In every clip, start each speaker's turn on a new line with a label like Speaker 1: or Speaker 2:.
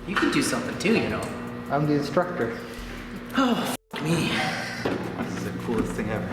Speaker 1: You can do something too, you know.
Speaker 2: I'm the instructor.
Speaker 1: Oh, me.
Speaker 2: This is the coolest thing ever.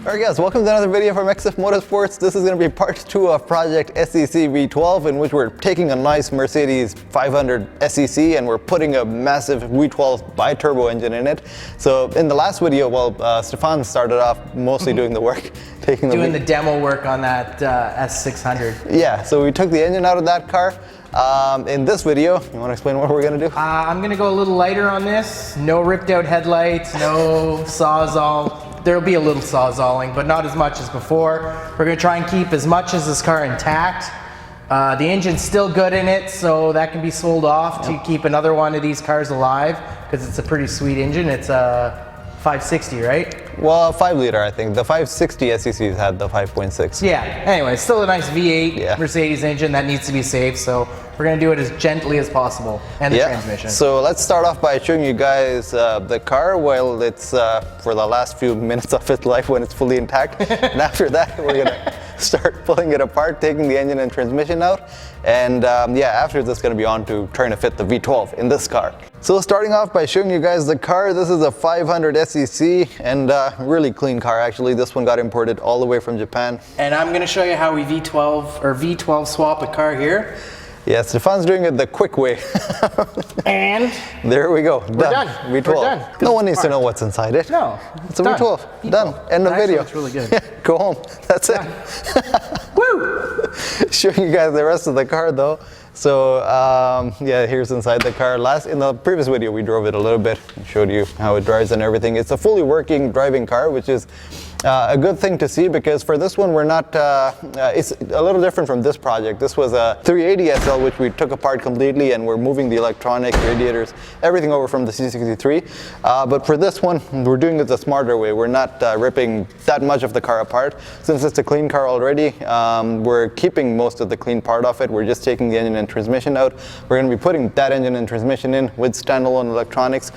Speaker 3: Alright guys, welcome to another video from XF Motorsports. This is going to be part 2 of Project SEC V12, in which we're taking a nice Mercedes 500 SEC and we're putting a massive V12 biturbo engine in it. So in the last video, well, Stefan started off mostly doing the work,
Speaker 1: doing the demo work on that S600.
Speaker 3: Yeah, so we took the engine out of that car. In this video, you want to explain what we're going to do?
Speaker 1: I'm going to go a little lighter on this. No ripped out headlights, no sawzall. There'll be a little sawzalling, but not as much as before. We're going to try and keep as much as this car intact. The engine's still good in it, so that can be sold off to keep another one of these cars alive, because it's a pretty sweet engine. It's a 560, right?
Speaker 3: Well, 5 liter, I think. The 560 SECs had the 5.6.
Speaker 1: Yeah, anyway, still a nice V8 Mercedes engine that needs to be safe, so we're going to do it as gently as possible, and the transmission.
Speaker 3: So let's start off by showing you guys the car while it's for the last few minutes of its life when it's fully intact. And after that, we're going to start pulling it apart, taking the engine and transmission out. And after this, going to be on to trying to fit the V12 in this car. So starting off by showing you guys the car, this is a 500 SEC and really clean car actually. This one got imported all the way from Japan.
Speaker 1: And I'm going to show you how we V12 swap a car here.
Speaker 3: Yeah, Stefan's doing it the quick way.
Speaker 1: And
Speaker 3: there we go.
Speaker 1: We're done.
Speaker 3: V12.
Speaker 1: We're done.
Speaker 3: No one needs to know what's inside it.
Speaker 1: No.
Speaker 3: It's a V12. Done. End of video.
Speaker 1: It's really good.
Speaker 3: Yeah, go home. That's it.
Speaker 1: Woo!
Speaker 3: Showing you guys the rest of the car though. So here's inside the car. In the previous video we drove it a little bit and showed you how it drives and everything. It's a fully working driving car, which is a good thing to see, because for this one we're not, it's a little different from this project. This was a 380 SL, which we took apart completely, and we're moving the electronic radiators, everything over from the C63. But for this one, we're doing it the smarter way. We're not ripping that much of the car apart. Since it's a clean car already, we're keeping most of the clean part of it. We're just taking the engine and transmission out. We're going to be putting that engine and transmission in with standalone electronics,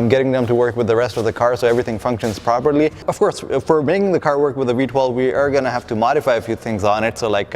Speaker 3: getting them to work with the rest of the car so everything functions properly. Of course, for making the car work with the V12, we are going to have to modify a few things on it. So like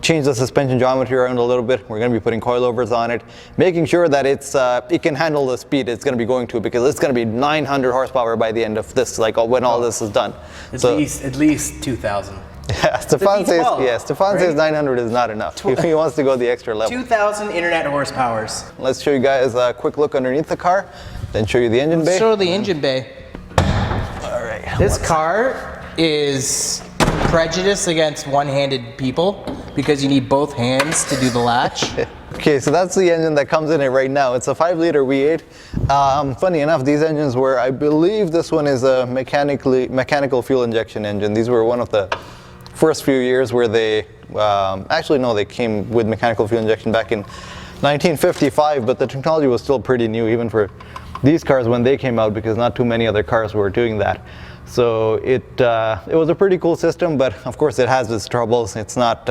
Speaker 3: change the suspension geometry around a little bit. We're going to be putting coilovers on it, making sure that it can handle the speed it's going to be going to, because it's going to be 900 horsepower by the end of this, like when all this is done.
Speaker 1: At least 2,000.
Speaker 3: Yeah, Stefan says 900 is not enough. He wants to go the extra level.
Speaker 1: 2,000 internet horsepowers.
Speaker 3: Let's show you guys a quick look underneath the car, then show you the engine bay.
Speaker 1: Show the engine bay.
Speaker 3: All right.
Speaker 1: This car is prejudiced against one-handed people because you need both hands to do the latch.
Speaker 3: Okay, so that's the engine that comes in it right now. It's a 5-liter V8. Funny enough, these engines were, I believe this one is a mechanical fuel injection engine. These were one of the first few years where they, they came with mechanical fuel injection back in 1955, but the technology was still pretty new even for these cars when they came out, because not too many other cars were doing that. So it was a pretty cool system, but of course it has its troubles. It's not,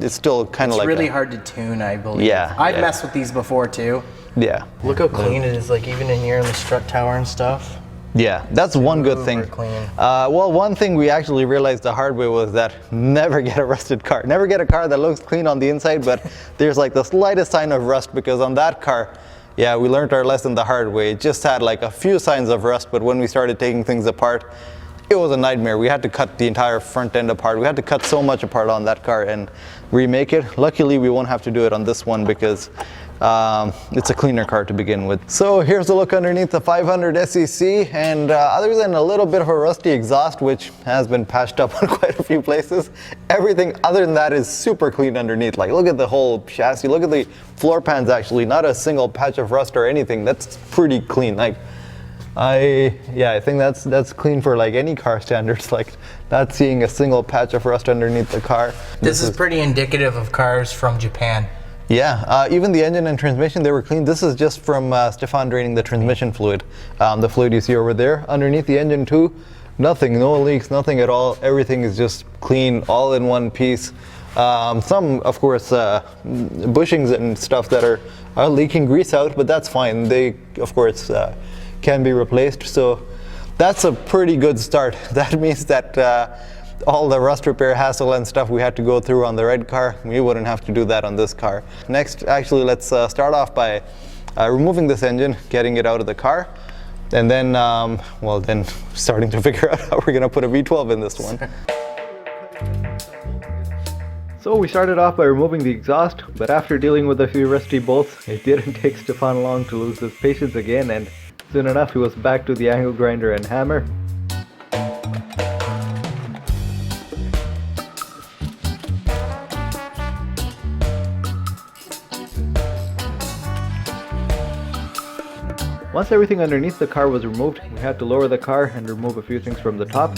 Speaker 3: it's still kind of like...
Speaker 1: It's really hard to tune, I believe.
Speaker 3: Yeah.
Speaker 1: I've messed with these before too.
Speaker 3: Yeah.
Speaker 1: Look how clean it is, like even in here in the strut tower and stuff.
Speaker 3: Yeah, that's one good thing.
Speaker 1: Clean.
Speaker 3: Well, one thing we actually realized the hard way was that never get a rusted car. Never get a car that looks clean on the inside, but there's like the slightest sign of rust, because on that car, yeah, we learned our lesson the hard way. It just had like a few signs of rust, but when we started taking things apart, it was a nightmare. We had to cut the entire front end apart. We had to cut so much apart on that car and remake it. Luckily, we won't have to do it on this one, because it's a cleaner car to begin with. So here's a look underneath the 500 SEC, and other than a little bit of a rusty exhaust, which has been patched up on quite a few places, everything other than that is super clean underneath. Like, look at the whole chassis, look at the floor pans, actually, not a single patch of rust or anything. That's pretty clean. Like, I think that's clean for like any car standards. Like, not seeing a single patch of rust underneath the car.
Speaker 1: This is pretty indicative of cars from Japan.
Speaker 3: Yeah, even the engine and transmission, they were clean. This is just from Stefan draining the transmission fluid. The fluid you see over there. Underneath the engine too, nothing, no leaks, nothing at all. Everything is just clean, all in one piece. Some, of course, bushings and stuff that are leaking grease out, but that's fine. They, of course, can be replaced. So that's a pretty good start. That means that all the rust repair hassle and stuff we had to go through on the red car, we wouldn't have to do that on this car. Next, actually, let's start off by removing this engine, getting it out of the car, and then, well, then starting to figure out how we're going to put a V12 in this one. So we started off by removing the exhaust, but after dealing with a few rusty bolts, it didn't take Stefan long to lose his patience again, and soon enough he was back to the angle grinder and hammer. Once everything underneath the car was removed, we had to lower the car and remove a few things from the top.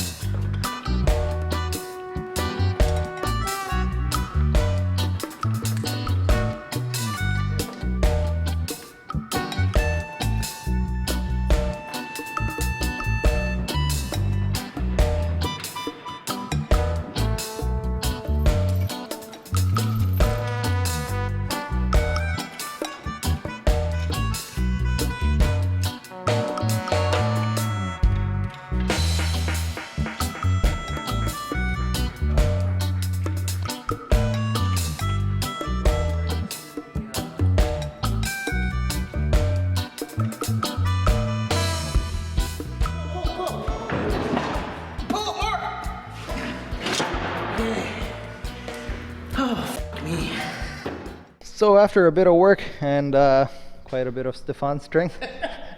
Speaker 3: So after a bit of work and quite a bit of Stefan's strength,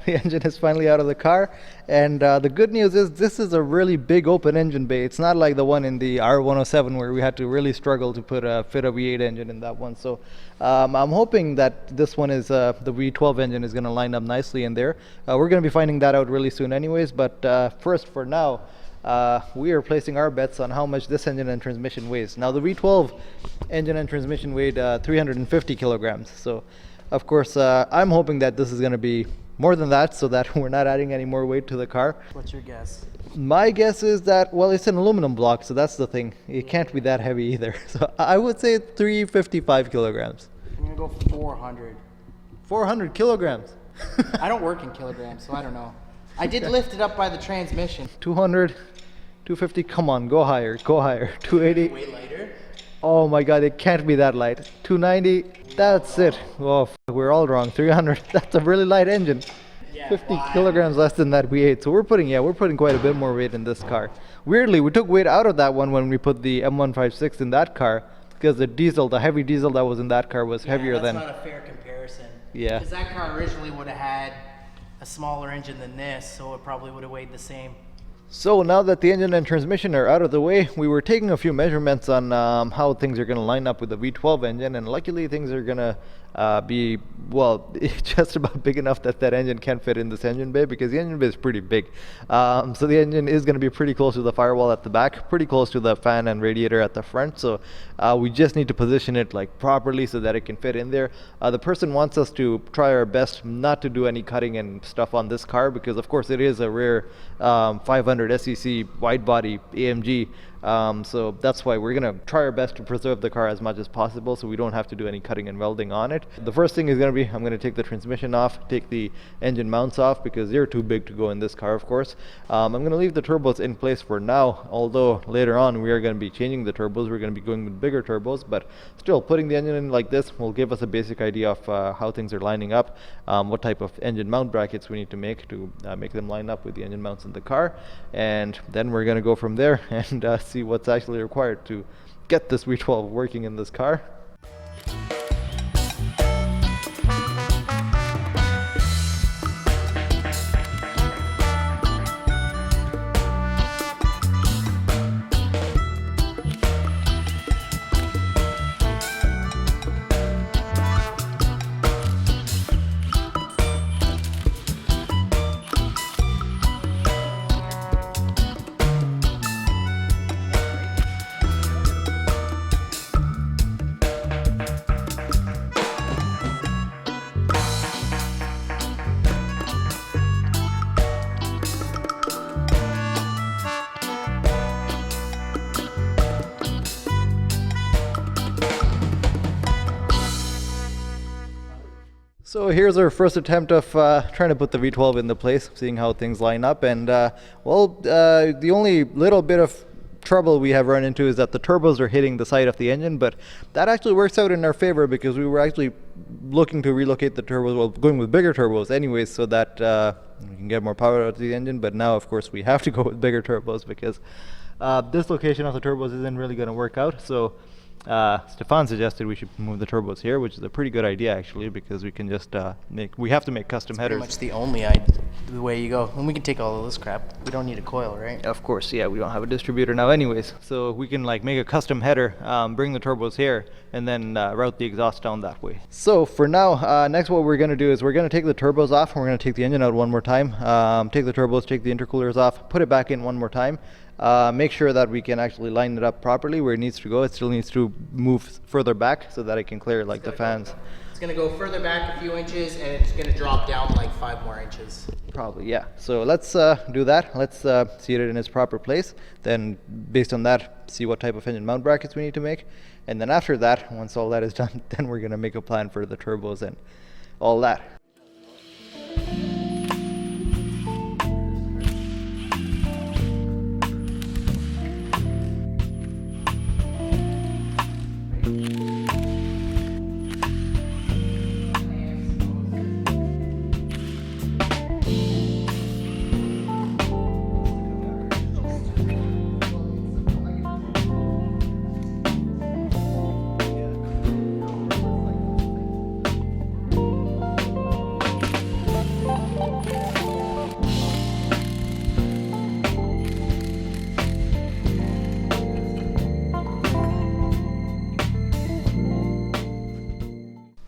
Speaker 3: the engine is finally out of the car. And the good news is this is a really big open engine bay. It's not like the one in the R107 where we had to really struggle to fit a V8 engine in that one. So I'm hoping that this one is the V12 engine is going to line up nicely in there. We're going to be finding that out really soon anyways. But first, for now, we are placing our bets on how much this engine and transmission weighs. Now the V12 engine and transmission weighed 350 kilograms. So of course I'm hoping that this is going to be more than that so that we're not adding any more weight to the car.
Speaker 1: What's your guess?
Speaker 3: My guess is that, well, it's an aluminum block, so that's the thing. It can't be that heavy either. So I would say 355 kilograms.
Speaker 1: I'm going to go 400.
Speaker 3: 400 kilograms.
Speaker 1: I don't work in kilograms, so I don't know. I did lift it up by the transmission.
Speaker 3: 200, 250, come on, go higher, go higher. 280.
Speaker 1: Way lighter?
Speaker 3: Oh my god, it can't be that light. 290, that's it. Oh, we're all wrong. 300, that's a really light engine.
Speaker 1: Yeah,
Speaker 3: 50 kilograms less than that V8. So we're putting quite a bit more weight in this car. Weirdly, we took weight out of that one when we put the M156 in that car because the heavy diesel that was in that car was heavier than...
Speaker 1: That's not a fair comparison.
Speaker 3: Yeah.
Speaker 1: Because that car originally would have had a smaller engine than this, so it probably would have weighed the same.
Speaker 3: So now that the engine and transmission are out of the way, we were taking a few measurements on how things are going to line up with the V12 engine, and luckily things are going to be, well, just about big enough that that engine can fit in this engine bay, because the engine bay is pretty big. So the engine is going to be pretty close to the firewall at the back, pretty close to the fan and radiator at the front, so we just need to position it like properly so that it can fit in there. The person wants us to try our best not to do any cutting and stuff on this car, because of course it is a rare 500 SEC wide body AMG. So that's why we're going to try our best to preserve the car as much as possible so we don't have to do any cutting and welding on it. The first thing is going to be, I'm going to take the transmission off, take the engine mounts off because they're too big to go in this car, of course. I'm going to leave the turbos in place for now, although later on we are going to be changing the turbos. We're going to be going with bigger turbos, but still putting the engine in like this will give us a basic idea of how things are lining up, what type of engine mount brackets we need to make them line up with the engine mounts in the car, and then we're going to go from there and see what's actually required to get this V12 working in this car. So here's our first attempt of trying to put the V12 into place, seeing how things line up, and the only little bit of trouble we have run into is that the turbos are hitting the side of the engine, but that actually works out in our favor because we were actually looking to relocate the turbos, well, going with bigger turbos anyways, so that we can get more power out of the engine. But now, of course, we have to go with bigger turbos because this location of the turbos isn't really going to work out. So Stefan suggested we should move the turbos here, which is a pretty good idea actually, because we can just we have to make custom headers.
Speaker 1: Pretty much the only the way you go. And we can take all of this crap. We don't need a coil, right?
Speaker 3: Of course, yeah, we don't have a distributor now anyways, so we can like make a custom header, bring the turbos here, and then route the exhaust down that way. So for now, next what we're going to do is we're going to take the turbos off, and we're going to take the engine out one more time, take the turbos, take the intercoolers off, put it back in one more time, make sure that we can actually line it up properly where it needs to go. It still needs to move further back so that it can clear like the fans.
Speaker 1: It's going to go further back a few inches, and it's going to drop down like 5 more inches.
Speaker 3: Probably, yeah. So let's do that. Let's seat it in its proper place. Then based on that, see what type of engine mount brackets we need to make. And then after that, once all that is done, then we're going to make a plan for the turbos and all that.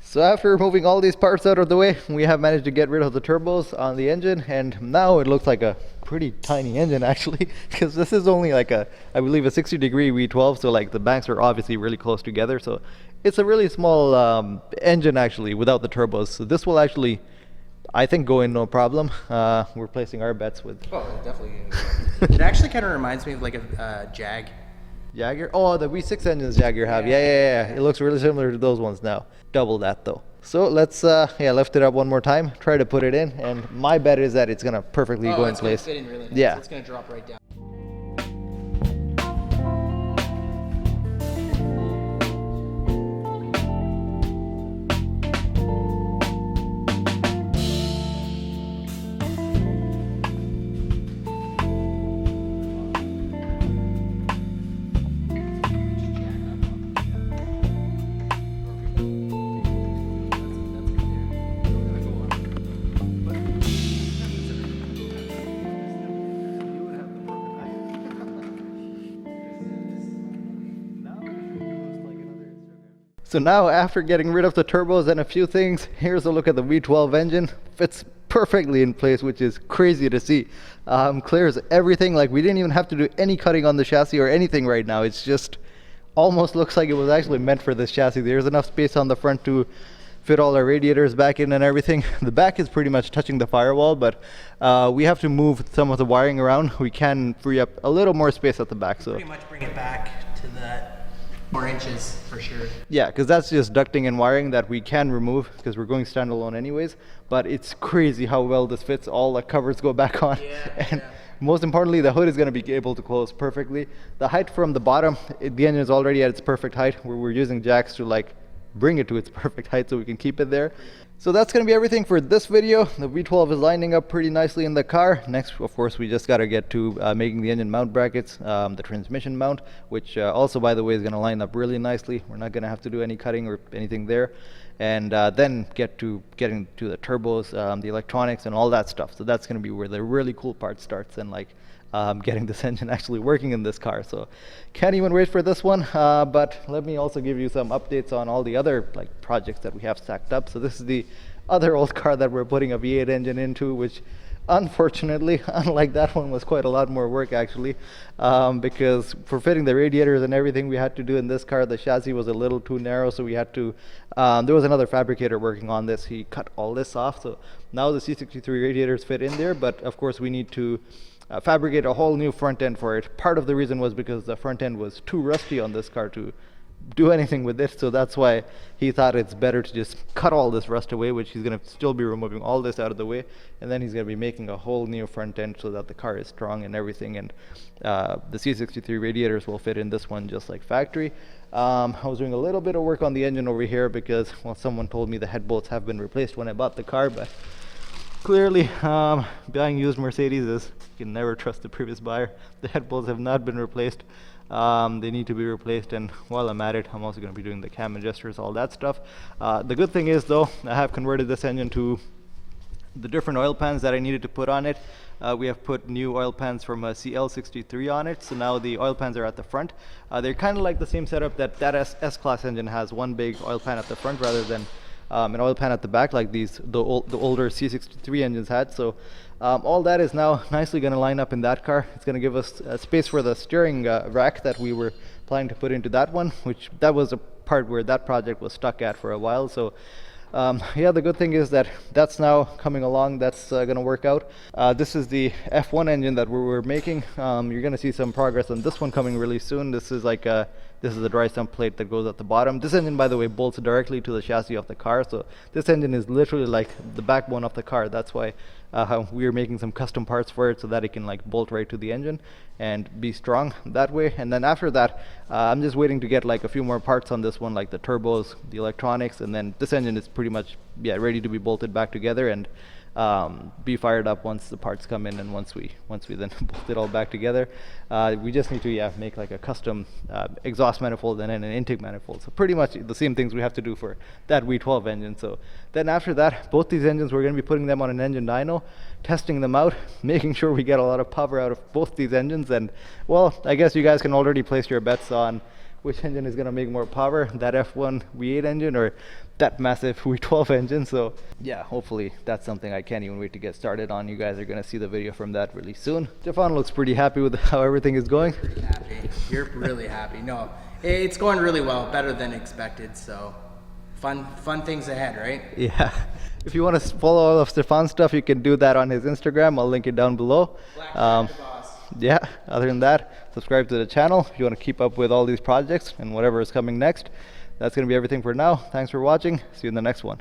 Speaker 3: So after removing all these parts out of the way, we have managed to get rid of the turbos on the engine, and now it looks like a pretty tiny engine actually, because this is only like I believe a 60-degree V12, so like the banks are obviously really close together, so it's a really small engine actually without the turbos. So this will actually, I think, go in no problem. We're placing our bets with...
Speaker 1: Oh, definitely. It actually kind of reminds me of like a Jag.
Speaker 3: Jaguar? Oh, the V6 engines Jaguar have. Yeah. It looks really similar to those ones now. Double that though. So let's lift it up one more time, try to put it in, and my bet is that it's gonna perfectly go in place.
Speaker 1: Fit in really nice.
Speaker 3: Yeah.
Speaker 1: It's gonna drop right down.
Speaker 3: So now, after getting rid of the turbos and a few things, here's a look at the V12 engine. Fits perfectly in place, which is crazy to see. Clears everything. Like, we didn't even have to do any cutting on the chassis or anything right now. It's just almost looks like it was actually meant for this chassis. There's enough space on the front to fit all our radiators back in and everything. The back is pretty much touching the firewall, but we have to move some of the wiring around. We can free up a little more space at the back. So
Speaker 1: pretty much bring it back to that 4 inches for sure.
Speaker 3: Yeah, because that's just ducting and wiring that we can remove because we're going standalone anyways. But it's crazy how well this fits. All the covers go back on. And most importantly, the hood is going to be able to close perfectly. The height from the bottom, the engine is already at its perfect height, where we're using jacks to like bring it to its perfect height so we can keep it there. So that's going to be everything for this video. The V12 is lining up pretty nicely in the car. Next, of course, we just got to get to making the engine mount brackets, the transmission mount, which also, by the way, is going to line up really nicely. We're not going to have to do any cutting or anything there. And then getting to the turbos, the electronics, and all that stuff. So that's going to be where the really cool part starts, and like getting this engine actually working in this car. So can't even wait for this one. But let me also give you some updates on all the other like projects that we have stacked up. So this is the other old car that we're putting a V8 engine into, which unfortunately, unlike that one, was quite a lot more work actually, because for fitting the radiators and everything we had to do in this car, the chassis was a little too narrow, so we had to, there was another fabricator working on this. He cut all this off, so now the C63 radiators fit in there, but of course we need to fabricate a whole new front end for it. Part of the reason was because the front end was too rusty on this car to do anything with it, so that's why he thought it's better to just cut all this rust away, which he's going to still be removing all this out of the way, and then he's going to be making a whole new front end so that the car is strong and everything, and the C63 radiators will fit in this one just like factory. I was doing a little bit of work on the engine over here because, well, someone told me the head bolts have been replaced when I bought the car, but clearly buying used Mercedes is, you can never trust the previous buyer. The head bolts have not been replaced. They need to be replaced, and while I'm at it, I'm also going to be doing the cam adjusters, all that stuff. The good thing is though, I have converted this engine to the different oil pans that I needed to put on it. We have put new oil pans from a CL63 on it, so now the oil pans are at the front. They're kind of like the same setup that S-Class engine has, one big oil pan at the front rather than an oil pan at the back like the older C63 engines had. So all that is now nicely going to line up in that car. It's going to give us space for the steering rack that we were planning to put into that one, which that was a part where that project was stuck at for a while. So yeah, the good thing is that that's now coming along. That's going to work out. This is the F1 engine that we were making. You're going to see some progress on this one coming really soon. This is like this is the dry sump plate that goes at the bottom. This engine, by the way, bolts directly to the chassis of the car. So this engine is literally like the backbone of the car. That's why we are making some custom parts for it so that it can like bolt right to the engine and be strong that way. And then after that, I'm just waiting to get like a few more parts on this one, like the turbos, the electronics, and then this engine is pretty much ready to be bolted back together and be fired up once the parts come in, and once we then bolt it all back together. We just need to make like a custom exhaust manifold and then an intake manifold. So pretty much the same things we have to do for that V12 engine. So then after that, both these engines, we're going to be putting them on an engine dyno, testing them out, making sure we get a lot of power out of both these engines. And well, I guess you guys can already place your bets on which engine is going to make more power, that F1 V8 engine or that massive V12 engine. So yeah, hopefully that's something I can't even wait to get started on. You guys are going to see the video from that really soon. Stefan looks pretty happy with how everything is going.
Speaker 1: Pretty happy. You're really happy. No, it's going really well, better than expected. So fun things ahead, right?
Speaker 3: Yeah. If you want to follow all of Stefan's stuff, you can do that on his Instagram. I'll link it down below. Yeah, other than that, subscribe to the channel if you want to keep up with all these projects and whatever is coming next. That's going to be everything for now. Thanks for watching. See you in the next one.